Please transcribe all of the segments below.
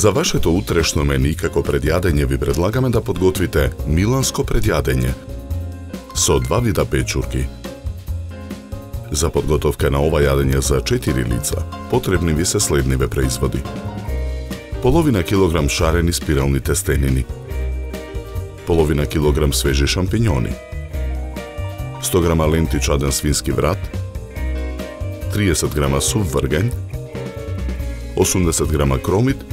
За вашето утрешно мени како предјадење ви предлагаме да подготвите миланско предјадење со 2 вида печурки. За подготовка на ова јадење за 4 лица потребни ви се следниве производи: половина килограм шарени спирални тестенини, половина килограм свежи шампиньони, 100 грама ленти чаден свински врат, 30 грама сув вргањ, 80 грама кромит,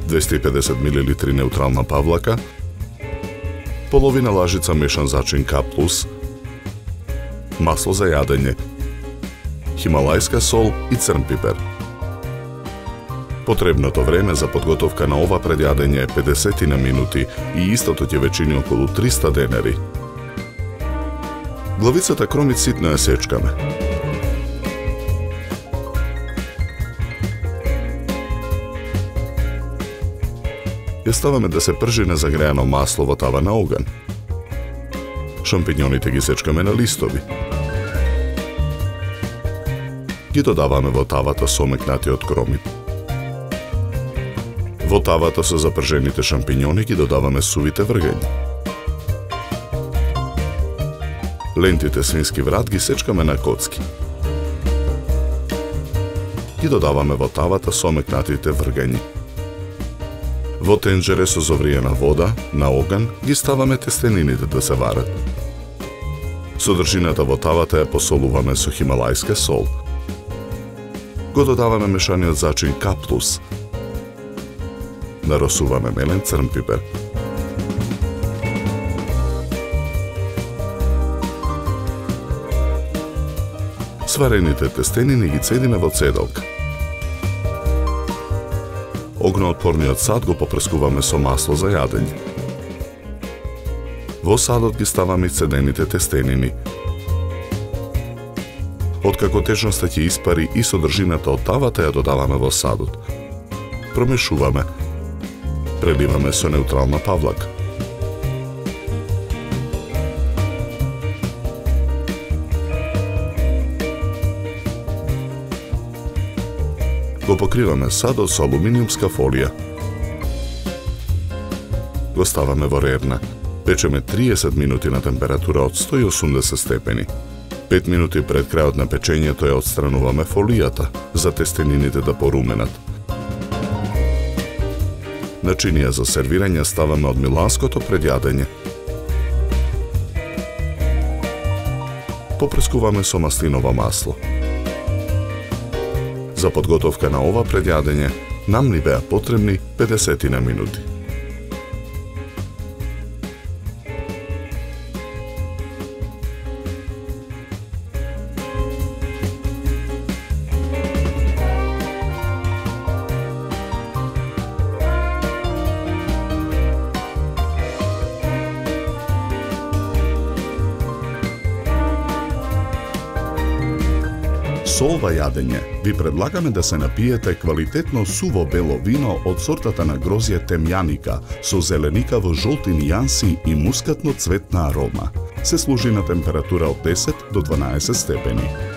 250 мл неутрална павлака, половина лажица мешан зачин К+, масло за јадење, хималајска сол и црн пипер. Потребното време за подготовка на ова предјадење е 50 на минути и истото ќе ве околу 300 денари. Главицата кромит ситно ја сечкаме. Ја ставаме да се пржи на загреано масло во тава на оган. Шампиньоните ги сечкаме на листови. Ги додаваме во тавата со мекнатиот кромит. Во тавата со запржените шампиньони ги додаваме сувите вргања. Лентите свински врат ги сечкаме на коцки. Ги додаваме во тавата со мекнатите вргања. Во тенџере со зовриена вода, на оган, ги ставаме тестенините да се варат. Содржината во тавата ја посолуваме со хималајска сол. Го додаваме мешаниот зачин К+. Наросуваме мелен црн пипер. Сварените тестенини ги цедиме во цедалка. Огноотпорниот сад го попрскуваме со масло за јадење. Во садот ги ставаме и цедените тестенини. Откако течноста ќе испари и содржината од тавата ја додаваме во садот. Промешуваме. Преливаме со неутрална павлака. Го покриваме садот со алуминиумска фолија. Го ставаме во рерна. Печеме 30 минути на температура од 180 степени. 5 минути пред крајот на печењето ја отстрануваме фолијата за тестенините да поруменат. Начинија за сервирање ставаме од миланското предјадење. Попрескуваме со маслиново масло. За подготовка на ова предјадење нам ни беа потребни 50 на минути. Со ова јадење ви предлагаме да се напиете квалитетно суво бело вино од сортата на грозје темјаника со зеленикаво жолти нијанси и мускатно цветна арома. Се служи на температура од 10 до 12 степени.